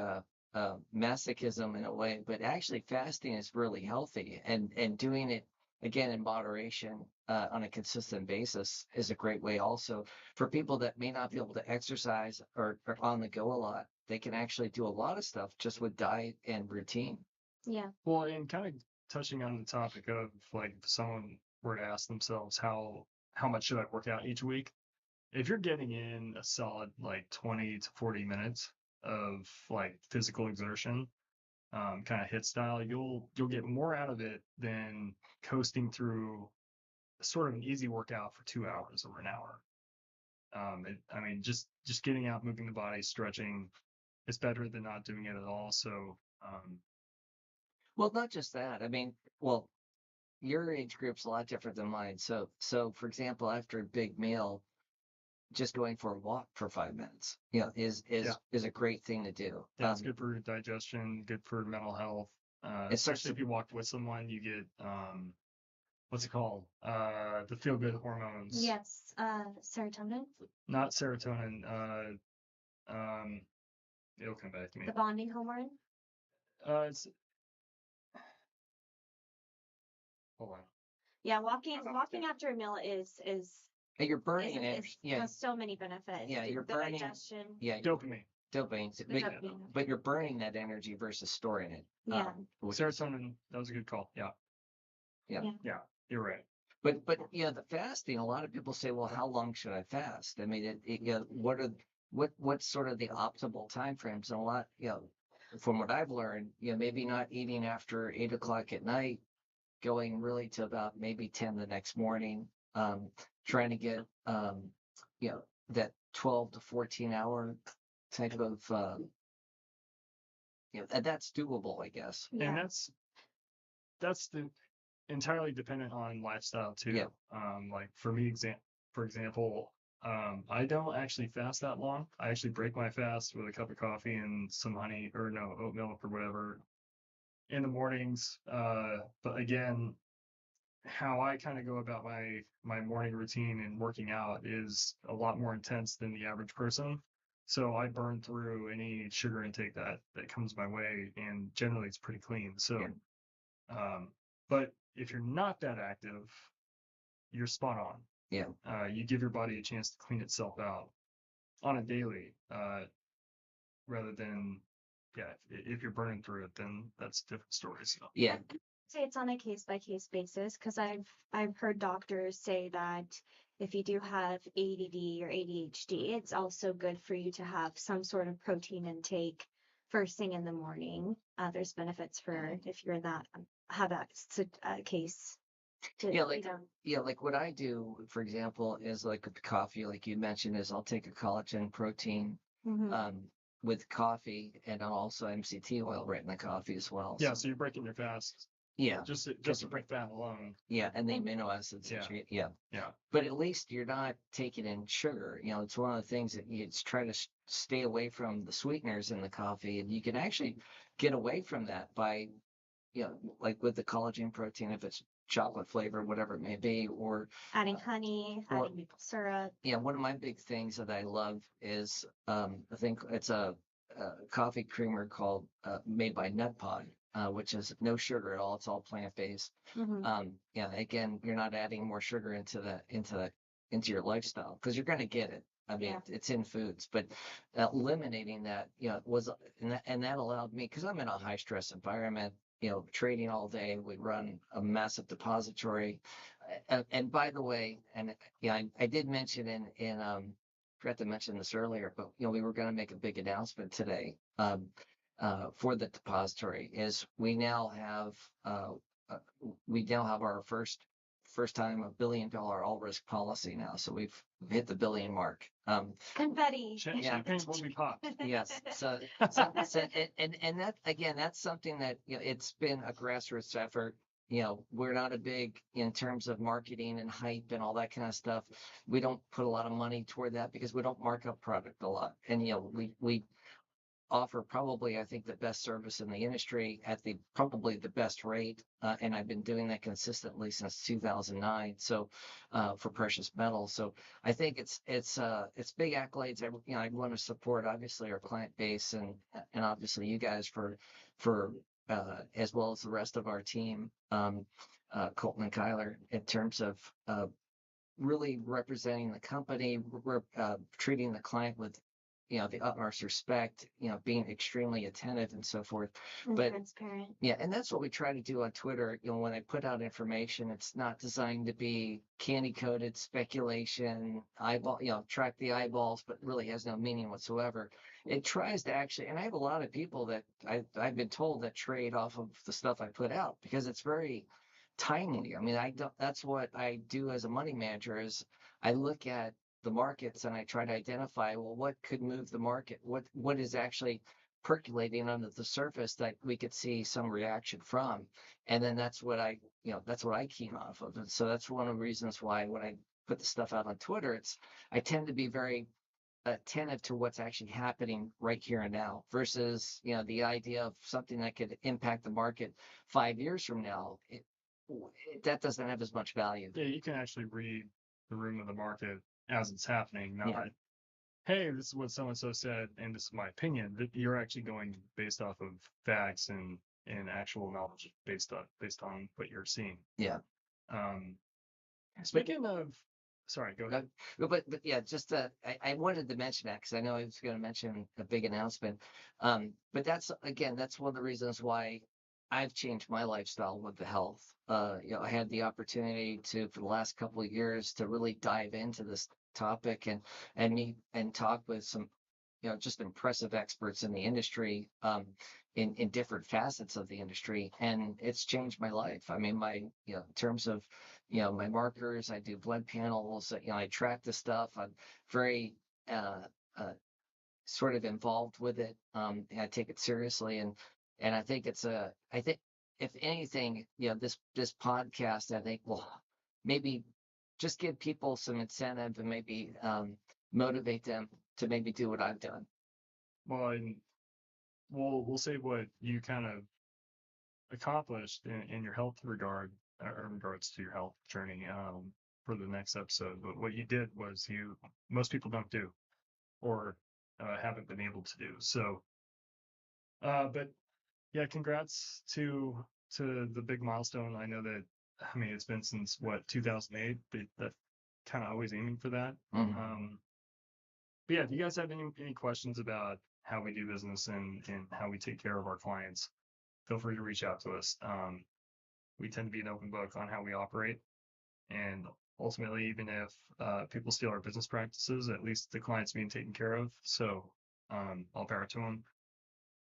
masochism in a way, but actually fasting is really healthy, and doing it again in moderation on a consistent basis is a great way also for people that may not be able to exercise or on the go a lot. They can actually do a lot of stuff just with diet and routine. Yeah. Well, and kind of touching on the topic of like if someone were to ask themselves how much should I work out each week? If you're getting in a solid like 20 to 40 minutes of like physical exertion, kind of hit style, you'll get more out of it than coasting through sort of an easy workout for 2 hours or an hour. I mean, just getting out, moving the body, stretching is better than not doing it at all. So, well, not just that. I mean, well, your age group's a lot different than mine. So for example, after a big meal, just going for a walk for 5 minutes, is a great thing to do. Yeah, it's good for digestion, good for mental health. Especially if you walk with someone, you get what's it called? The feel good hormones. Yes. Serotonin. Not serotonin. It'll come back to me. The bonding hormone. It's hold on. Yeah, walking after a meal is you're burning energy. Yeah, has so many benefits. Yeah, you're the burning digestion. Yeah, dopamine. But you're burning that energy versus storing it. Yeah. Serotonin. That was a good call. Yeah. Yeah. Yeah. You're right. But the fasting. A lot of people say, well, how long should I fast? I mean, what's sort of the optimal time frames? And a lot, from what I've learned, maybe not eating after 8 o'clock at night, going really to about maybe 10 the next morning, trying to get, that 12 to 14 hour type of, and that's doable, I guess. Yeah. And that's entirely dependent on lifestyle too. Yeah. Like for me, for example, I don't actually fast that long. I actually break my fast with a cup of coffee and some honey or no oat milk or whatever in the mornings. But again, how I kind of go about my morning routine and working out is a lot more intense than the average person. So I burn through any sugar intake that comes my way, and generally it's pretty clean. So, but if you're not that active, you're spot on. Yeah. You give your body a chance to clean itself out on a daily, rather than, if you're burning through it, then that's a different story. So. Yeah. Say it's on a case by case basis because I've heard doctors say that if you do have ADD or ADHD, it's also good for you to have some sort of protein intake first thing in the morning. There's benefits for if you're in that have that case. Like what I do, for example, is like with coffee, like you mentioned, is I'll take a collagen protein with coffee, and I'll also MCT oil right in the coffee as well. Yeah, so you're breaking your fast. Yeah. Just to break that alone. Yeah, and the amino acids. Yeah. But at least you're not taking in sugar. It's one of the things that you try to stay away from the sweeteners in the coffee, and you can actually get away from that by, like with the collagen protein, if it's chocolate flavor, whatever it may be, or adding honey, adding maple syrup. Yeah, one of my big things that I love is I think it's a coffee creamer called made by HWPY, which is no sugar at all. It's all plant based. Again, you're not adding more sugar into your lifestyle because you're going to get it. I mean, it's in foods, but eliminating that, and that allowed me, because I'm in a high stress environment. trading all day. We run a massive depository. And by the way, and I did mention forgot to mention this earlier, but we were going to make a big announcement today for the depository. Is uh, we now have our first time $1 billion all risk policy now. So we've hit the billion mark. Confetti. Champagne will be popped. Yes. So and that again, that's something that it's been a grassroots effort. We're not a big in terms of marketing and hype and all that kind of stuff. We don't put a lot of money toward that because we don't mark up product a lot. And we offer probably, I think, the best service in the industry at probably the best rate. And I've been doing that consistently since 2009. So, for precious metals. So I think it's big accolades. I want to support obviously our client base and obviously you guys for as well as the rest of our team, Colton and Kyler, in terms of really representing the company, treating the client with the utmost respect, being extremely attentive and so forth. And But transparent. yeah, and that's what we try to do on Twitter. When I put out information, it's not designed to be candy coated speculation, track the eyeballs, but really has no meaning whatsoever. It tries to actually, and I have a lot of people that I've been told that trade off of the stuff I put out because it's very timely. I mean, that's what I do as a money manager is I look at the markets and I try to identify, well, what could move the market? What is actually percolating under the surface that we could see some reaction from? And then that's what I key off of. And so that's one of the reasons why when I put the stuff out on Twitter, I tend to be very attentive to what's actually happening right here and now versus, the idea of something that could impact the market 5 years from now. That doesn't have as much value. Yeah, you can actually read the room of the market as it's happening, not, Yeah. hey, this is what so and so said, and this is my opinion. That you're actually going based off of facts and actual knowledge based on what you're seeing. Yeah. Speaking of, sorry, go ahead. But yeah, just I wanted to mention that because I know I was going to mention a big announcement. But that's one of the reasons why I've changed my lifestyle with the health. I had the opportunity for the last couple of years to really dive into this topic and meet and talk with some, just impressive experts in the industry, in different facets of the industry, and it's changed my life. I mean, in terms of, my markers, I do blood panels, I track the stuff. I'm very, sort of involved with it. And I take it seriously, and I think I think if anything, this podcast, I think will maybe just give people some incentive and maybe motivate them to maybe do what I've done. Well, and we'll say what you kind of accomplished in your health regard, or in regards to your health journey, for the next episode. But what you did was most people don't do, or haven't been able to do. So, but yeah, congrats to the big milestone. I know that, I mean, it's been since what, 2008, but that kind of always aiming for that. But yeah, if you guys have any questions about how we do business and how we take care of our clients, feel free to reach out to us. We tend to be an open book on how we operate, and ultimately, even if people steal our business practices, at least the client's being taken care of. So, all power to them.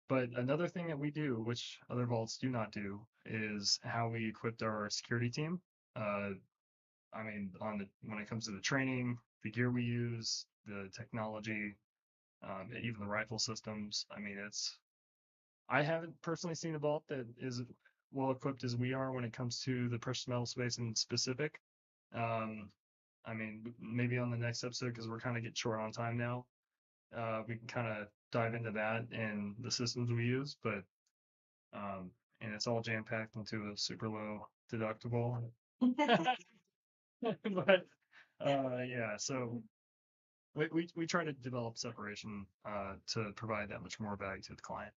But another thing that we do, which other vaults do not do, is how we equipped our security team. I mean, when it comes to the training, the gear we use, the technology, even the rifle systems. I mean, I haven't personally seen a vault that is well equipped as we are when it comes to the precious metal space in specific. I mean, maybe on the next episode, because we're kind of getting short on time now, we can kind of dive into that and the systems we use, but and it's all jam packed into a super low deductible. But yeah, so we try to develop separation to provide that much more value to the client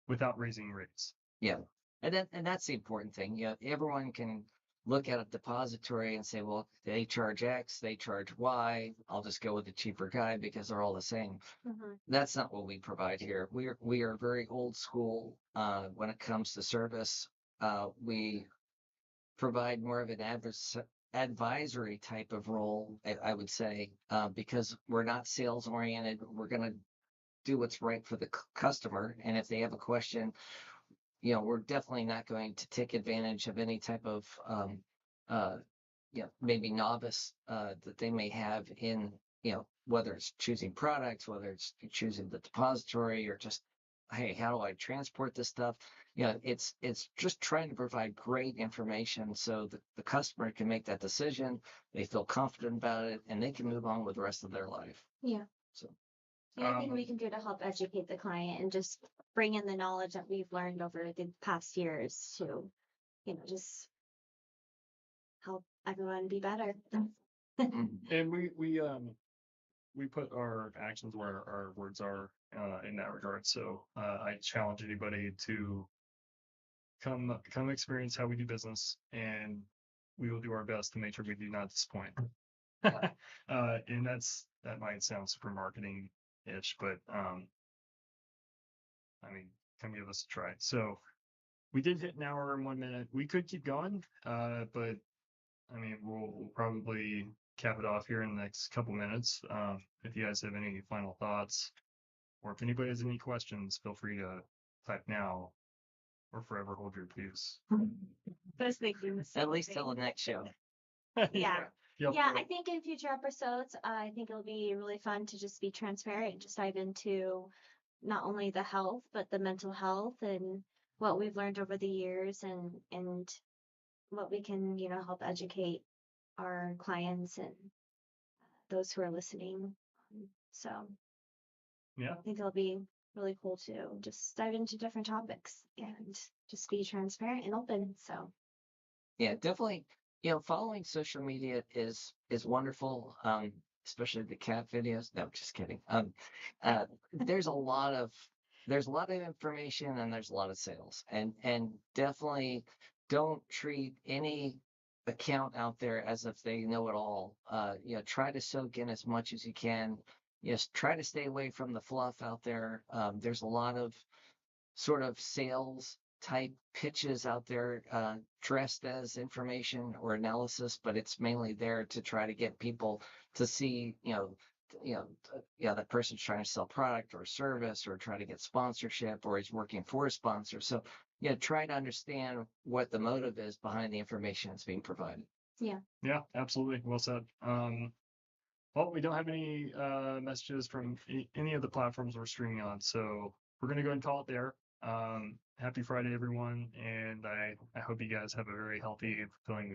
without raising rates. Yeah. And that's the important thing. Everyone can look at a depository and say, well, they charge X, they charge Y. I'll just go with the cheaper guy because they're all the same. That's not what we provide here. We are very old school when it comes to service. we provide more of an advisory type of role, I would say, because we're not sales oriented. We're going to do what's right for the customer. And if they have a question, we're definitely not going to take advantage of any type of, uh, maybe novice that they may have in, whether it's choosing products, whether it's choosing the depository, or just, hey, how do I transport this stuff? It's just trying to provide great information so that the customer can make that decision. They feel confident about it, and they can move on with the rest of their life. Yeah. So Anything we can do to help educate the client and just bring in the knowledge that we've learned over the past years to, just help everyone be better. And we put our actions where our words are in that regard. So I challenge anybody to come experience how we do business, and we will do our best to make sure we do not disappoint. And that might sound super marketing-ish, but I mean, come give us a try. So we did hit an hour and 1 minute. We could keep going, but I mean, we'll probably cap it off here in the next couple minutes. If you guys have any final thoughts, or if anybody has any questions, feel free to type now or forever hold your peace. At least till the next show. Yeah. Yep. Yeah, I think in future episodes, I think it'll be really fun to just be transparent and just dive into not only the health, but the mental health and what we've learned over the years and what we can, help educate our clients and those who are listening. So Yeah. I think it'll be really cool to just dive into different topics and just be transparent and open. So Yeah, definitely. Following social media is wonderful. Especially the cat videos. No, just kidding. There's a lot of information, and there's a lot of sales, and definitely don't treat any account out there as if they know it all. Try to soak in as much as you can. Yes, try to stay away from the fluff out there. There's a lot of sort of sales type pitches out there, dressed as information or analysis, but it's mainly there to try to get people to see, that person's trying to sell product or service or try to get sponsorship, or he's working for a sponsor. So, try to understand what the motive is behind the information that's being provided. Yeah, absolutely. Well said. Well, we don't have any messages from any of the platforms we're streaming on, so we're gonna go ahead and call it there. Happy Friday, everyone, and I hope you guys have a very healthy and fulfilling week.